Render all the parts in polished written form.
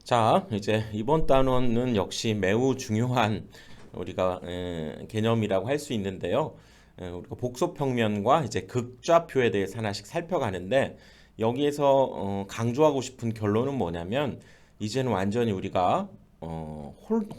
자, 이제 이번 단원은 역시 매우 중요한 우리가 개념이라고 할 수 있는데요. 우리가 복소평면과 이제 극좌표에 대해서 하나씩 살펴가는데 여기에서 강조하고 싶은 결론은 뭐냐면 이제는 완전히 우리가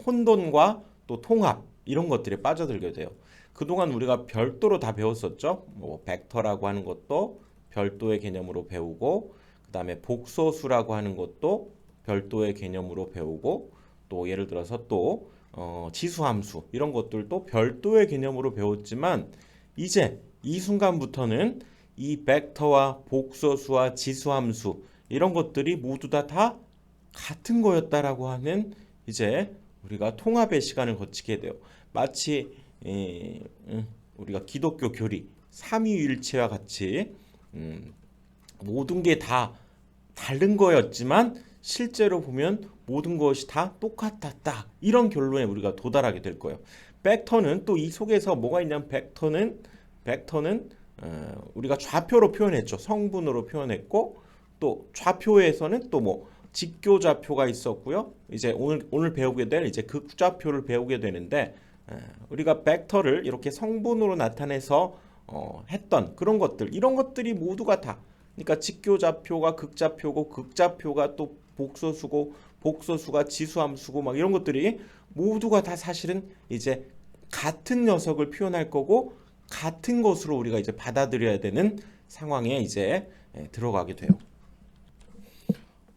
혼돈과 또 통합 이런 것들에 빠져들게 돼요. 그동안 우리가 별도로 다 배웠었죠. 뭐 벡터라고 하는 것도 별도의 개념으로 배우고 그다음에 복소수라고 하는 것도 별도의 개념으로 배우고 또 예를 들어서 또 지수함수 이런 것들도 별도의 개념으로 배웠지만 이제 이 순간부터는 이 벡터와 복소수와 지수함수 이런 것들이 모두 다 같은 거였다라고 하는 이제 우리가 통합의 시간을 거치게 돼요. 마치 우리가 기독교 교리 삼위일체와 같이 모든 게 다 다른 거였지만 실제로 보면 모든 것이 다 똑같았다. 이런 결론에 우리가 도달하게 될 거예요. 벡터는 또 이 속에서 뭐가 있냐면 벡터는 우리가 좌표로 표현했죠. 성분으로 표현했고 또 좌표에서는 또 뭐 직교좌표가 있었고요. 이제 오늘 배우게 될 이제 극좌표를 배우게 되는데 우리가 벡터를 이렇게 성분으로 나타내서 했던 그런 것들 이런 것들이 모두가 다 그러니까 직교좌표가 극좌표고 극좌표가 또 복소수고 복소수가 지수함수고 막 이런 것들이 모두가 다 사실은 이제 같은 녀석을 표현할 거고 같은 것으로 우리가 이제 받아들여야 되는 상황에 이제 들어가게 돼요.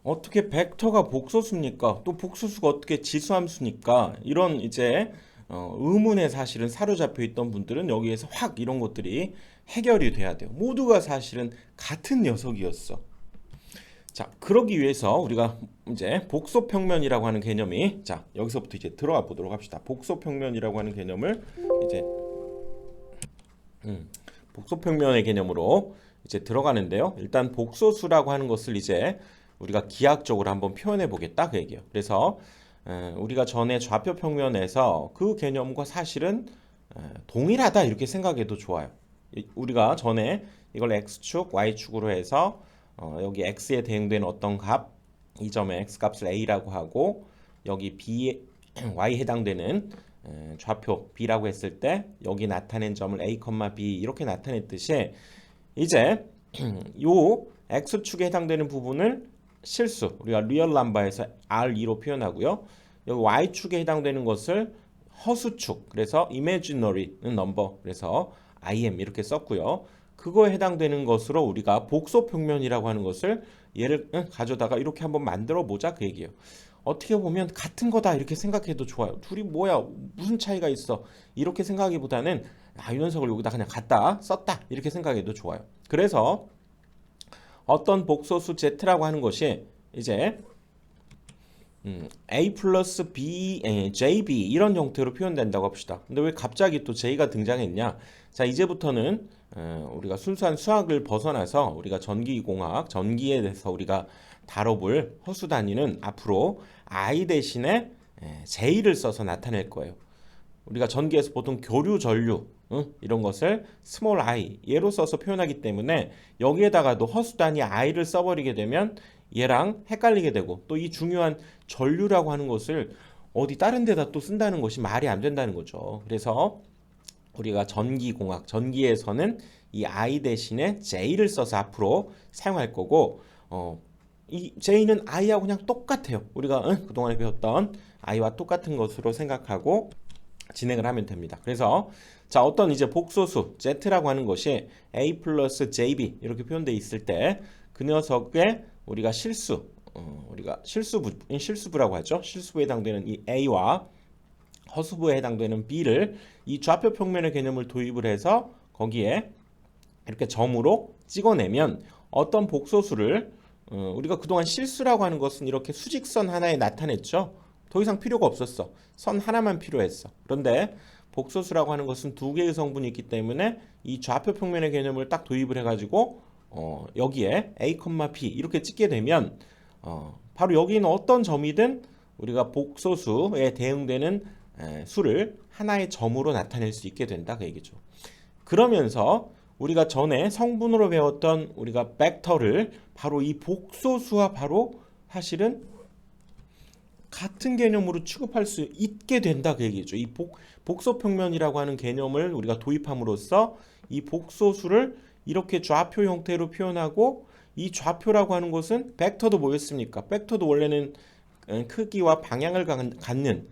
어떻게 벡터가 복소수입니까? 또 복소수가 어떻게 지수함수니까? 이런 이제 의문에 사실은 사로잡혀 있던 분들은 여기에서 확 이런 것들이 해결이 돼야 돼요. 모두가 사실은 같은 녀석이었어. 자, 그러기 위해서 우리가 이제 복소평면이라고 하는 개념이 자, 여기서부터 이제 들어가 보도록 합시다. 복소평면이라고 하는 개념을 이제 복소평면의 개념으로 이제 들어가는데요. 일단 복소수라고 하는 것을 이제 우리가 기하학적으로 한번 표현해 보겠다 그 얘기예요. 그래서 우리가 전에 좌표 평면에서 그 개념과 사실은 동일하다 이렇게 생각해도 좋아요. 우리가 전에 이걸 x축, y축으로 해서 여기 x에 대응되는 어떤 값, 이 점의 x 값을 a라고 하고 여기 b, y에 해당되는 좌표 b라고 했을 때 여기 나타낸 점을 a, b 이렇게 나타냈듯이 이제 요 x축에 해당되는 부분을 실수, 우리가 리얼 넘버에서 R2로 표현하고요. 여기 Y축에 해당되는 것을 허수축, 그래서 imaginary number, 그래서 IM 이렇게 썼고요. 그거에 해당되는 것으로 우리가 복소평면이라고 하는 것을 얘를 가져다가 이렇게 한번 만들어 보자 그 얘기예요. 어떻게 보면 같은 거다 이렇게 생각해도 좋아요. 둘이 뭐야 무슨 차이가 있어 이렇게 생각하기보다는 이 녀석을 여기다 그냥 갖다 썼다 이렇게 생각해도 좋아요. 그래서 어떤 복소수 z라고 하는 것이 이제 a 플러스 b, jb 이런 형태로 표현된다고 합시다. 근데 왜 갑자기 또 j가 등장했냐? 자, 이제부터는 우리가 순수한 수학을 벗어나서 우리가 전기공학, 전기에 대해서 우리가 다뤄볼 허수 단위는 앞으로 i 대신에 j를 써서 나타낼 거예요. 우리가 전기에서 보통 교류, 전류 이런 것을 small i 얘로 써서 표현하기 때문에 여기에다가도 허수 단위 i를 써버리게 되면 얘랑 헷갈리게 되고 또 이 중요한 전류라고 하는 것을 어디 다른 데다 또 쓴다는 것이 말이 안 된다는 거죠. 그래서 우리가 전기공학, 전기에서는 이 i 대신에 j를 써서 앞으로 사용할 거고 이 j는 i하고 그냥 똑같아요. 우리가 그동안에 배웠던 i와 똑같은 것으로 생각하고 진행을 하면 됩니다. 그래서 자, 어떤 이제 복소수 z라고 하는 것이 a 플러스 jb 이렇게 표현되어 있을 때 그 녀석의 우리가 우리가 실수부라고 하죠. 실수부에 해당되는 이 a와 허수부에 해당되는 b를 이 좌표 평면의 개념을 도입을 해서 거기에 이렇게 점으로 찍어내면 어떤 복소수를 우리가 그동안 실수라고 하는 것은 이렇게 수직선 하나에 나타냈죠. 더 이상 필요가 없었어. 선 하나만 필요했어. 그런데 복소수라고 하는 것은 두 개의 성분이 있기 때문에 이 좌표 평면의 개념을 딱 도입을 해가지고 여기에 a, b 이렇게 찍게 되면 바로 여기 있는 어떤 점이든 우리가 복소수에 대응되는 수를 하나의 점으로 나타낼 수 있게 된다 그 얘기죠. 그러면서 우리가 전에 성분으로 배웠던 우리가 벡터를 바로 이 복소수와 바로 사실은 같은 개념으로 취급할 수 있게 된다 그 얘기죠. 이 복소평면이라고 하는 개념을 우리가 도입함으로써 이 복소수를 이렇게 좌표 형태로 표현하고, 이 좌표라고 하는 것은 벡터도 뭐였습니까? 벡터도 원래는 크기와 방향을 갖는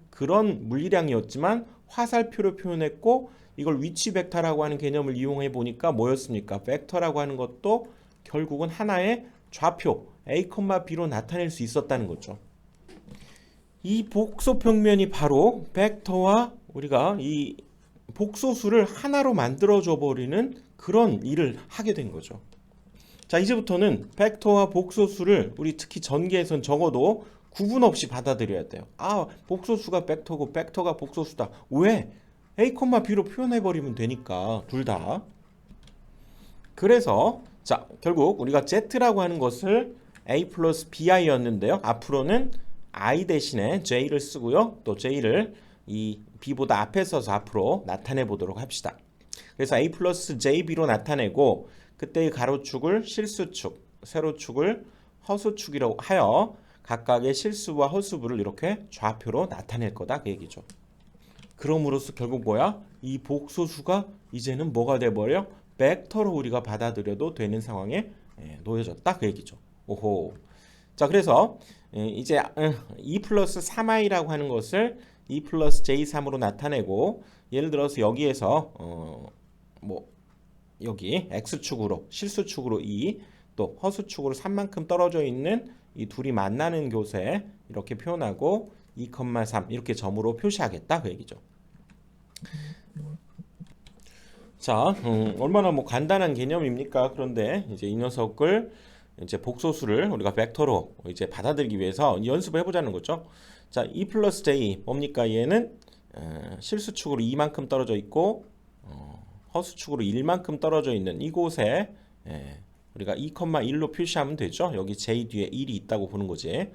그런 물리량이었지만 화살표로 표현했고, 이걸 위치 벡터라고 하는 개념을 이용해 보니까 뭐였습니까? 벡터라고 하는 것도 결국은 하나의 좌표 A, B로 나타낼 수 있었다는 거죠. 이 복소평면이 바로 벡터와 우리가 이 복소수를 하나로 만들어줘 버리는 그런 일을 하게 된 거죠. 자, 이제부터는 벡터와 복소수를 우리 특히 전개에선 적어도 구분 없이 받아들여야 돼요. 아, 복소수가 벡터고 벡터가 복소수다. 왜? A, B로 표현해 버리면 되니까 둘 다. 그래서 자, 결국 우리가 Z라고 하는 것을 A 플러스 BI였는데요. 앞으로는 I 대신에 J를 쓰고요. 또 J를 이 B보다 앞에 서서 앞으로 나타내 보도록 합시다. 그래서 A 플러스 JB로 나타내고, 그때의 가로축을 실수축, 세로축을 허수축이라고 하여 각각의 실수와 허수부를 이렇게 좌표로 나타낼 거다 그 얘기죠. 그럼으로써 결국 뭐야? 이 복소수가 이제는 뭐가 돼버려? 벡터로 우리가 받아들여도 되는 상황에 놓여졌다 그 얘기죠. 오호. 자, 그래서 이제 2 플러스 3i라고 하는 것을 2 플러스 j3으로 나타내고, 예를 들어서 여기에서 뭐 여기 x축으로 실수축으로 2, 또 허수축으로 3만큼 떨어져 있는 이 둘이 만나는 곳에 이렇게 표현하고 2,3 이렇게 점으로 표시하겠다 그 얘기죠. 자, 얼마나 뭐 간단한 개념입니까? 그런데 이제 이 녀석을 이제 복소수를 우리가 벡터로 이제 받아들이기 위해서 연습을 해보자는 거죠. 자, 2 플러스 j 뭡니까? 얘는 실수축으로 2만큼 떨어져 있고 허수축으로 1만큼 떨어져 있는 이곳에 우리가 2,1로 표시하면 되죠. 여기 j 뒤에 1이 있다고 보는 거지.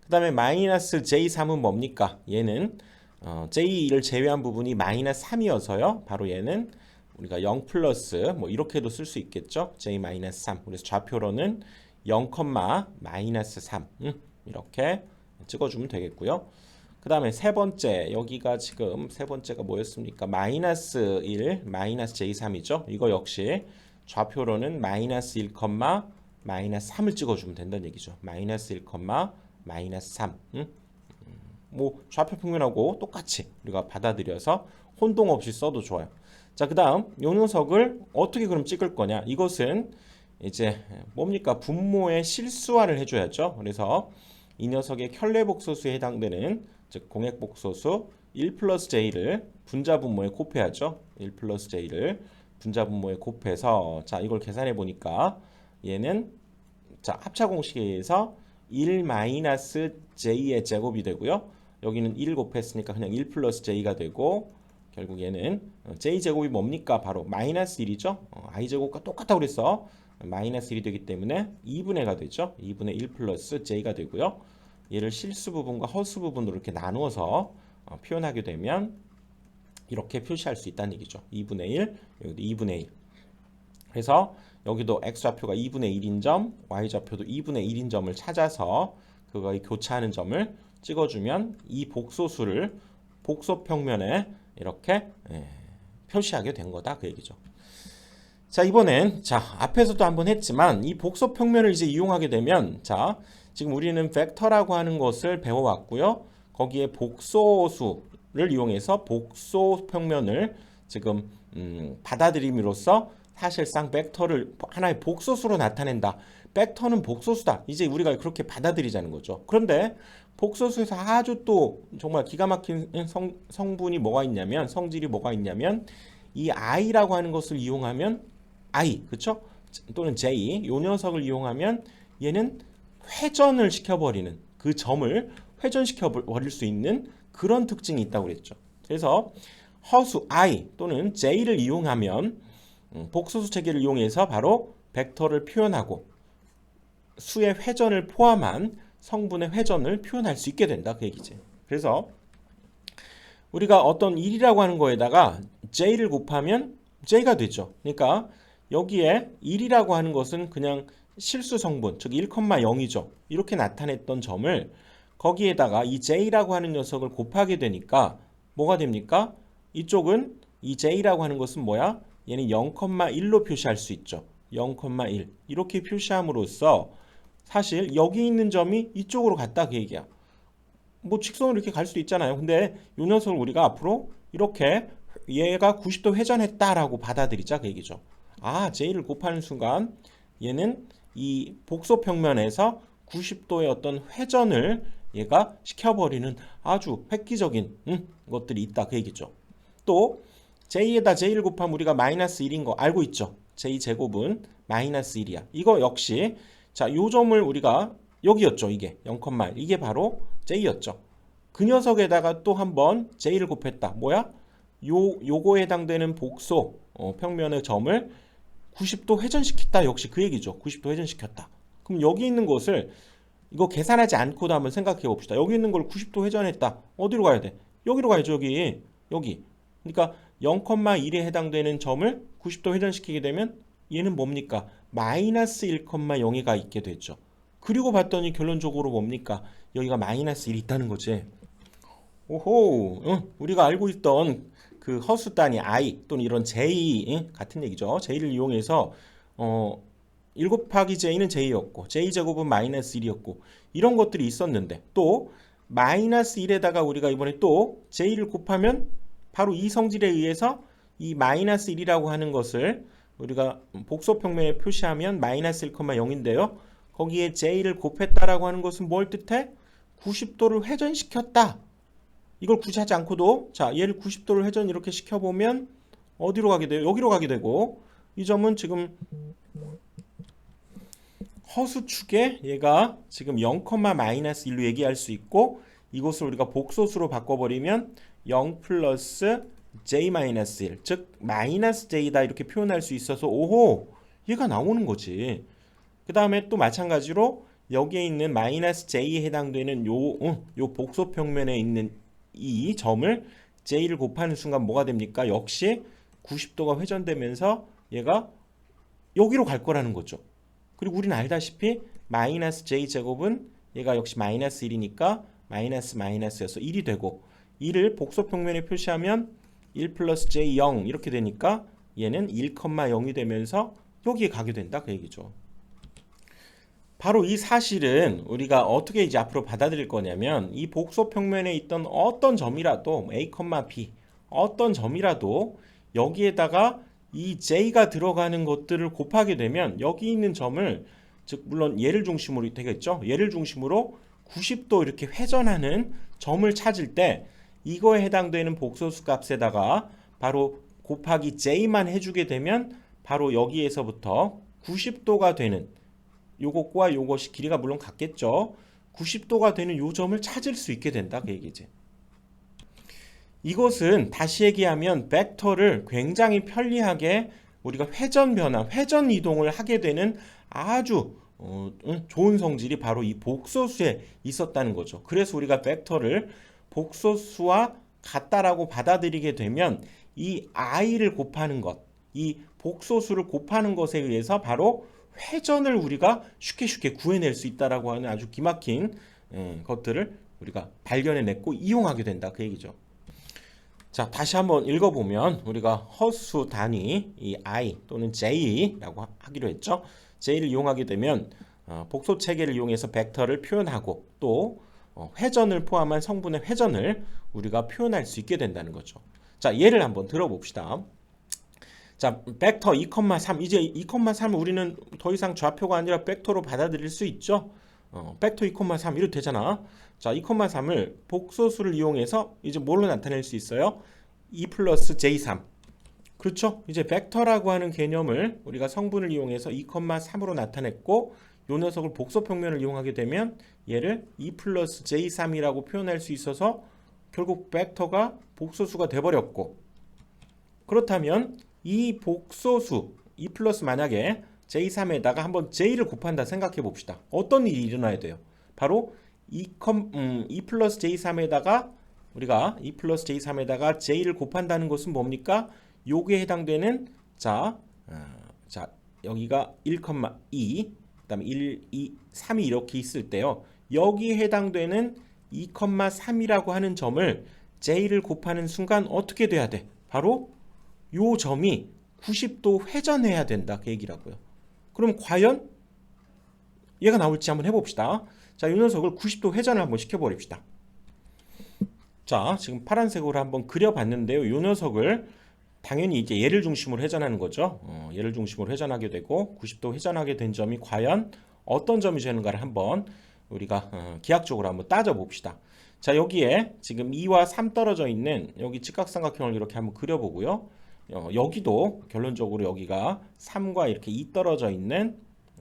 그 다음에 마이너스 j3은 뭡니까? 얘는 j1을 제외한 부분이 마이너스 3이어서요. 바로 얘는 우리가 0 플러스 뭐 이렇게도 쓸 수 있겠죠. j-3. 그래서 좌표로는 0, 마이너스 3 이렇게 찍어주면 되겠고요. 그 다음에 세 번째, 여기가 지금 세 번째가 뭐였습니까? 마이너스 1, 마이너스 j3이죠. 이거 역시 좌표로는 마이너스 1, 마이너스 3을 찍어주면 된다는 얘기죠. 마이너스 1, 마이너스 3. 뭐 좌표 평면하고 똑같이 우리가 받아들여서 혼동 없이 써도 좋아요. 자, 그 다음 요 녀석을 어떻게 그럼 찍을 거냐? 이것은 이제 뭡니까? 분모의 실수화를 해줘야죠. 그래서 이 녀석의 켤레복소수에 해당되는, 즉 공액복소수 1 플러스 j를 분자분모에 곱해야죠. 1 플러스 j를 분자분모에 곱해서, 자, 이걸 계산해 보니까 얘는 자 합차 공식에 의해서 1 마이너스 j의 제곱이 되고요. 여기는 1 곱했으니까 그냥 1 플러스 j가 되고, 결국 얘는 j제곱이 뭡니까? 바로 마이너스 1이죠. i제곱과 똑같다고 그랬어. 마이너스 1이 되기 때문에 2분의 가 되죠. 2분의 1 플러스 j가 되고요. 얘를 실수 부분과 허수 부분으로 이렇게 나누어서 표현하게 되면 이렇게 표시할 수 있다는 얘기죠. 2분의 1, 여기도 2분의 1. 그래서 여기도 x좌표가 2분의 1인 점, y좌표도 2분의 1인 점을 찾아서 그거의 교차하는 점을 찍어주면 이 복소수를 복소평면에 이렇게 표시하게 된 거다 그 얘기죠. 자, 이번엔 자 앞에서도 한번 했지만 이 복소평면을 이제 이용하게 되면, 자 지금 우리는 벡터라고 하는 것을 배워왔고요. 거기에 복소수를 이용해서 복소평면을 지금 받아들임으로써 사실상 벡터를 하나의 복소수로 나타낸다. 벡터는 복소수다. 이제 우리가 그렇게 받아들이자는 거죠. 그런데 복소수에서 아주 또 정말 기가 막힌 성분이 뭐가 있냐면, 성질이 뭐가 있냐면, 이 i라고 하는 것을 이용하면 i, 그렇죠? 또는 j, 요 녀석을 이용하면 얘는 회전을 시켜버리는, 그 점을 회전시켜버릴 수 있는 그런 특징이 있다고 그랬죠. 그래서 허수 i 또는 j를 이용하면 복소수 체계를 이용해서 바로 벡터를 표현하고 수의 회전을 포함한 성분의 회전을 표현할 수 있게 된다 그 얘기지. 그래서 우리가 어떤 1이라고 하는 거에다가 j를 곱하면 j가 되죠. 그러니까 여기에 1이라고 하는 것은 그냥 실수 성분, 즉 1,0이죠. 이렇게 나타냈던 점을 거기에다가 이 j라고 하는 녀석을 곱하게 되니까 뭐가 됩니까? 이쪽은 이 j라고 하는 것은 뭐야? 얘는 0,1로 표시할 수 있죠. 0,1 이렇게 표시함으로써 사실 여기 있는 점이 이쪽으로 갔다 그 얘기야. 뭐 직선으로 이렇게 갈 수도 있잖아요. 근데 이 녀석을 우리가 앞으로 이렇게 얘가 90도 회전했다라고 받아들이자 그 얘기죠. 아, j를 곱하는 순간 얘는 이 복소 평면에서 90도의 어떤 회전을 얘가 시켜버리는 아주 획기적인 것들이 있다 그 얘기죠. 또 j에다 j를 곱하면 우리가 마이너스 1인 거 알고 있죠. j 제곱은 마이너스 1이야. 이거 역시 자, 요 점을 우리가 여기였죠. 이게 0,1 이게 바로 j였죠. 그 녀석에다가 또 한번 j를 곱했다. 뭐야? 요거에 해당되는 복소 평면의 점을 90도 회전시켰다. 역시 그 얘기죠. 90도 회전시켰다. 그럼 여기 있는 것을 이거 계산하지 않고도 한번 생각해 봅시다. 여기 있는 걸 90도 회전했다. 어디로 가야 돼? 여기로 가야죠. 여기. 그러니까 0,1에 해당되는 점을 90도 회전시키게 되면 얘는 뭡니까? 마이너스 1,0가 있게 되죠. 그리고 봤더니 결론적으로 뭡니까? 여기가 마이너스 1이 있다는 거지. 오호, 우리가 알고 있던 그 허수 단위 i 또는 이런 j 같은 얘기죠. j를 이용해서 1 곱하기 j는 j였고 j 제곱은 마이너스 1이었고 이런 것들이 있었는데 또 마이너스 1에다가 우리가 이번에 또 j를 곱하면 바로 이 성질에 의해서 이 마이너스 1이라고 하는 것을 우리가 복소 평면에 표시하면 마이너스 1,0인데요. 거기에 j를 곱했다라고 하는 것은 뭘 뜻해? 90도를 회전시켰다. 이걸 굳이 하지 않고도 자 얘를 90도를 회전 이렇게 시켜보면 어디로 가게 돼요? 여기로 가게 되고 이 점은 지금 허수축에 얘가 지금 0,-1로 얘기할 수 있고 이것을 우리가 복소수로 바꿔버리면 0 플러스 j-1 즉 마이너스 j다 이렇게 표현할 수 있어서 오호 얘가 나오는 거지. 그 다음에 또 마찬가지로 여기에 있는 마이너스 j에 해당되는 요 복소 평면에 있는 이 점을 j를 곱하는 순간 뭐가 됩니까? 역시 90도가 회전되면서 얘가 여기로 갈 거라는 거죠. 그리고 우리는 알다시피 마이너스 j 제곱은 얘가 역시 마이너스 1이니까 마이너스 마이너스여서 1이 되고 1을 복소 평면에 표시하면 1 플러스 j 0 이렇게 되니까 얘는 1,0이 되면서 여기에 가게 된다 그 얘기죠. 바로 이 사실은 우리가 어떻게 이제 앞으로 받아들일 거냐면 이 복소 평면에 있던 어떤 점이라도 a, b 어떤 점이라도 여기에다가 이 j가 들어가는 것들을 곱하게 되면 여기 있는 점을 즉 물론 얘를 중심으로 되겠죠. 얘를 중심으로 90도 이렇게 회전하는 점을 찾을 때 이거에 해당되는 복소수 값에다가 바로 곱하기 j만 해주게 되면 바로 여기에서부터 90도가 되는 요것과 요것이 길이가 물론 같겠죠. 90도가 되는 요 점을 찾을 수 있게 된다 그 얘기지. 이것은 다시 얘기하면 벡터를 굉장히 편리하게 우리가 회전 변화, 회전 이동을 하게 되는 아주 좋은 성질이 바로 이 복소수에 있었다는 거죠. 그래서 우리가 벡터를 복소수와 같다라고 받아들이게 되면 이 i를 곱하는 것, 이 복소수를 곱하는 것에 의해서 바로 회전을 우리가 쉽게 구해낼 수 있다라고 하는 아주 기막힌 것들을 우리가 발견해냈고 이용하게 된다 그 얘기죠. 자, 다시 한번 읽어보면 우리가 허수 단위 이 i 또는 j라고 하기로 했죠. j를 이용하게 되면 복소 체계를 이용해서 벡터를 표현하고 또 회전을 포함한 성분의 회전을 우리가 표현할 수 있게 된다는 거죠. 자, 예를 한번 들어봅시다. 자, 벡터 2,3 이제 2,3을 우리는 더 이상 좌표가 아니라 벡터로 받아들일 수 있죠. 벡터 2,3 이렇게 되잖아. 자, 2,3을 복소수를 이용해서 이제 뭘로 나타낼 수 있어요? 2 플러스 j3 그렇죠? 이제 벡터라고 하는 개념을 우리가 성분을 이용해서 2,3으로 나타냈고 요 녀석을 복소 평면을 이용하게 되면 얘를 2 플러스 j3이라고 표현할 수 있어서 결국 벡터가 복소수가 돼버렸고 그렇다면 이 복소수 2 플러스 만약에 j3에다가 한번 j를 곱한다 생각해 봅시다. 어떤 일이 일어나야 돼요? 바로 2 플러스 j3에다가 우리가 2 플러스 j3에다가 j를 곱한다는 것은 뭡니까? 요게 해당되는 자 여기가 1,2 그다음에 1, 2, 3이 이렇게 있을 때요. 여기에 해당되는 2,3이라고 하는 점을 j를 곱하는 순간 어떻게 돼야 돼? 바로 요 점이 90도 회전해야 된다 그 얘기라고요. 그럼 과연 얘가 나올지 한번 해봅시다. 자, 이 녀석을 90도 회전을 한번 시켜버립시다. 자, 지금 파란색으로 한번 그려봤는데요. 이 녀석을 당연히 이제 얘를 중심으로 회전하는 거죠. 얘를 중심으로 회전하게 되고 90도 회전하게 된 점이 과연 어떤 점이 되는가를 한번 우리가 기하학적으로 한번 따져봅시다. 자, 여기에 지금 2와 3 떨어져 있는 여기 직각삼각형을 이렇게 한번 그려보고요. 여기도 결론적으로 여기가 3과 이렇게 2 떨어져 있는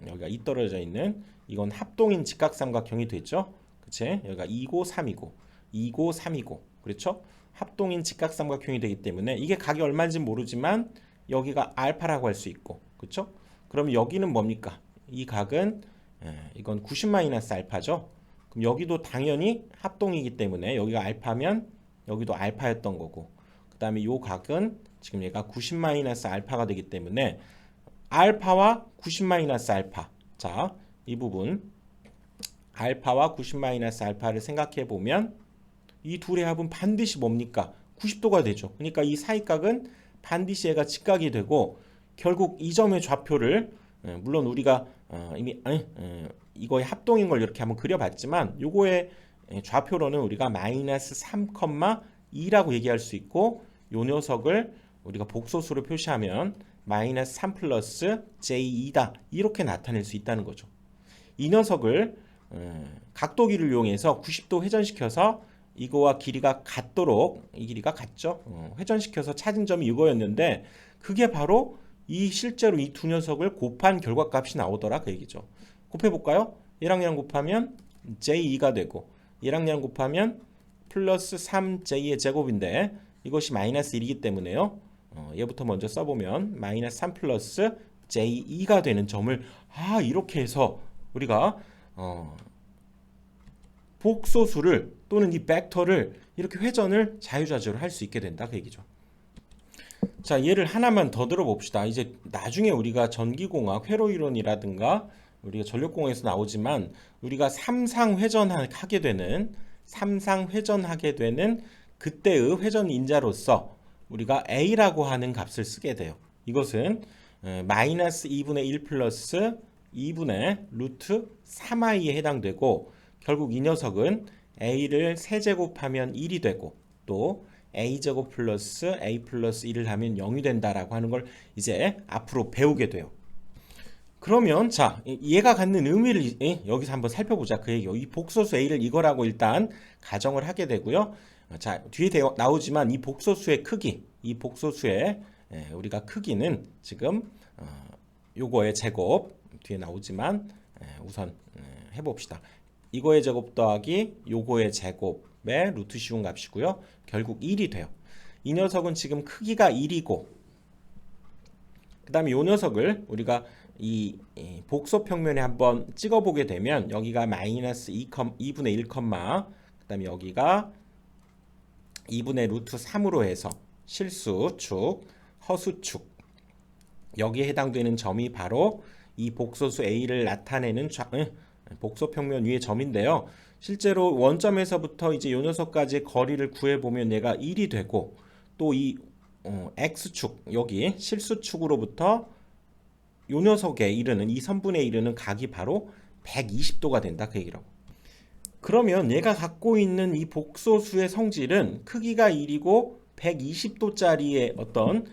여기가 2 떨어져 있는 이건 합동인 직각삼각형이 됐죠. 그치? 여기가 2고 3이고 2고 3이고 그렇죠? 합동인 직각삼각형이 되기 때문에 이게 각이 얼마인지 모르지만 여기가 알파라고 할 수 있고 그렇죠? 그럼 여기는 뭡니까? 이 각은 이건 90-알파죠. 그럼 여기도 당연히 합동이기 때문에 여기가 알파면 여기도 알파였던 거고 그 다음에 이 각은 지금 얘가 90-알파가 되기 때문에 알파와 90-알파 자, 이 부분 알파와 90-알파를 생각해 보면 이 둘의 합은 반드시 뭡니까? 90도가 되죠. 그러니까 이 사이각은 반드시 얘가 직각이 되고 결국 이 점의 좌표를 물론 우리가 이미 이거의 합동인 걸 이렇게 한번 그려봤지만 요거의 좌표로는 우리가 마이너스 3,2라고 얘기할 수 있고 요 녀석을 우리가 복소수로 표시하면 마이너스 3 플러스 j2다 이렇게 나타낼 수 있다는 거죠. 이 녀석을 각도기를 이용해서 90도 회전시켜서 이거와 길이가 같도록 이 길이가 같죠. 회전시켜서 찾은 점이 이거였는데 그게 바로 이 실제로 이 두 녀석을 곱한 결과값이 나오더라 그 얘기죠. 곱해볼까요? 얘랑 얘랑 곱하면 j2가 되고 얘랑 얘랑 곱하면 플러스 3j의 제곱인데 이것이 마이너스 1이기 때문에요. 얘부터 먼저 써보면 마이너스 3 플러스 j2가 되는 점을 이렇게 해서 우리가 복소수를 또는 이 벡터를 이렇게 회전을 자유자재로 할 수 있게 된다 그 얘기죠. 자, 예를 하나만 더 들어봅시다. 이제 나중에 우리가 전기공학 회로이론이라든가 우리가 전력공학에서 나오지만 우리가 삼상회전하게 되는 그때의 회전 인자로서 우리가 a라고 하는 값을 쓰게 돼요. 이것은 마이너스 2분의 1 플러스 2분의 루트 3i에 해당되고 결국 이 녀석은 a를 세제곱하면 1이 되고 또 a제곱 플러스 a 플러스 1을 하면 0이 된다라고 하는 걸 이제 앞으로 배우게 돼요. 그러면 자, 얘가 갖는 의미를 여기서 한번 살펴보자 그 얘기요. 이 복소수 a를 이거라고 일단 가정을 하게 되고요. 자, 뒤에 나오지만 이 복소수의 크기, 이 복소수의 우리가 크기는 지금 요거의 제곱 뒤에 나오지만 우선 해봅시다. 이거의 제곱 더하기 요거의 제곱의 루트 씌운 값이고요. 결국 1이 돼요. 이 녀석은 지금 크기가 1이고 그 다음에 요 녀석을 우리가 이 복소 평면에 한번 찍어보게 되면 여기가 마이너스 2분의 1, 그 다음에 여기가 2분의 루트 3으로 해서 실수축, 허수축 여기에 해당되는 점이 바로 이 복소수 A를 나타내는 복소평면 위의 점인데요. 실제로 원점에서부터 이제 요 녀석까지 거리를 구해보면 얘가 1이 되고 또 이 X축 여기 실수축으로부터 요 녀석에 이르는 이 선분에 이르는 각이 바로 120도가 된다 그 얘기라고. 그러면 얘가 갖고 있는 이 복소수의 성질은 크기가 1이고 120도짜리의 어떤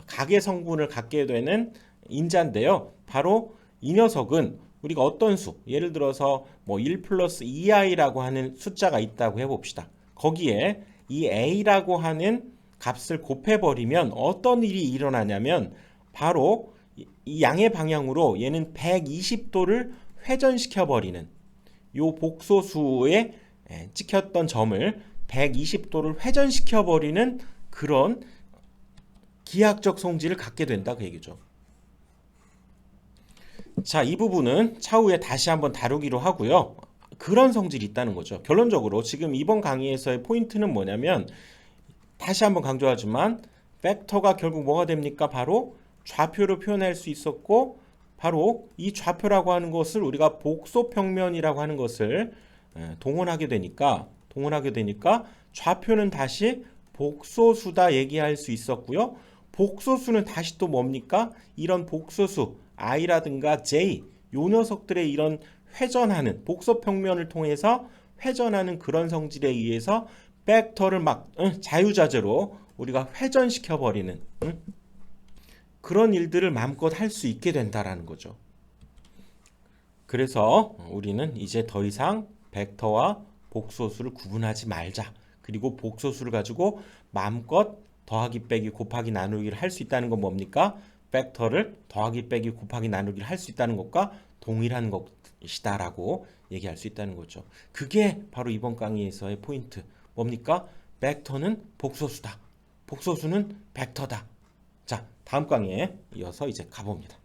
각의 성분을 갖게 되는 인자인데요. 바로 이 녀석은 우리가 어떤 수, 예를 들어서 뭐 1 플러스 2i라고 하는 숫자가 있다고 해봅시다. 거기에 이 a라고 하는 값을 곱해버리면 어떤 일이 일어나냐면 바로 이 양의 방향으로 얘는 120도를 회전시켜버리는 요 복소수에 찍혔던 점을 120도를 회전시켜버리는 그런 기하학적 성질을 갖게 된다 그 얘기죠. 자, 이 부분은 차후에 다시 한번 다루기로 하고요. 그런 성질이 있다는 거죠. 결론적으로 지금 이번 강의에서의 포인트는 뭐냐면 다시 한번 강조하지만 벡터가 결국 뭐가 됩니까? 바로 좌표로 표현할 수 있었고 바로 이 좌표라고 하는 것을 우리가 복소평면이라고 하는 것을 동원하게 되니까 좌표는 다시 복소수다 얘기할 수 있었고요. 복소수는 다시 또 뭡니까? 이런 복소수 i라든가 j 요 녀석들의 이런 회전하는 복소 평면을 통해서 회전하는 그런 성질에 의해서 벡터를 막 자유자재로 우리가 회전시켜 버리는 그런 일들을 마음껏 할 수 있게 된다라는 거죠. 그래서 우리는 이제 더 이상 벡터와 복소수를 구분하지 말자. 그리고 복소수를 가지고 마음껏 더하기 빼기 곱하기 나누기를 할 수 있다는 건 뭡니까? 벡터를 더하기 빼기 곱하기 나누기를 할 수 있다는 것과 동일한 것이다라고 얘기할 수 있다는 거죠. 그게 바로 이번 강의에서의 포인트. 뭡니까? 벡터는 복소수다. 복소수는 벡터다. 자, 다음 강의에 이어서 이제 가봅니다.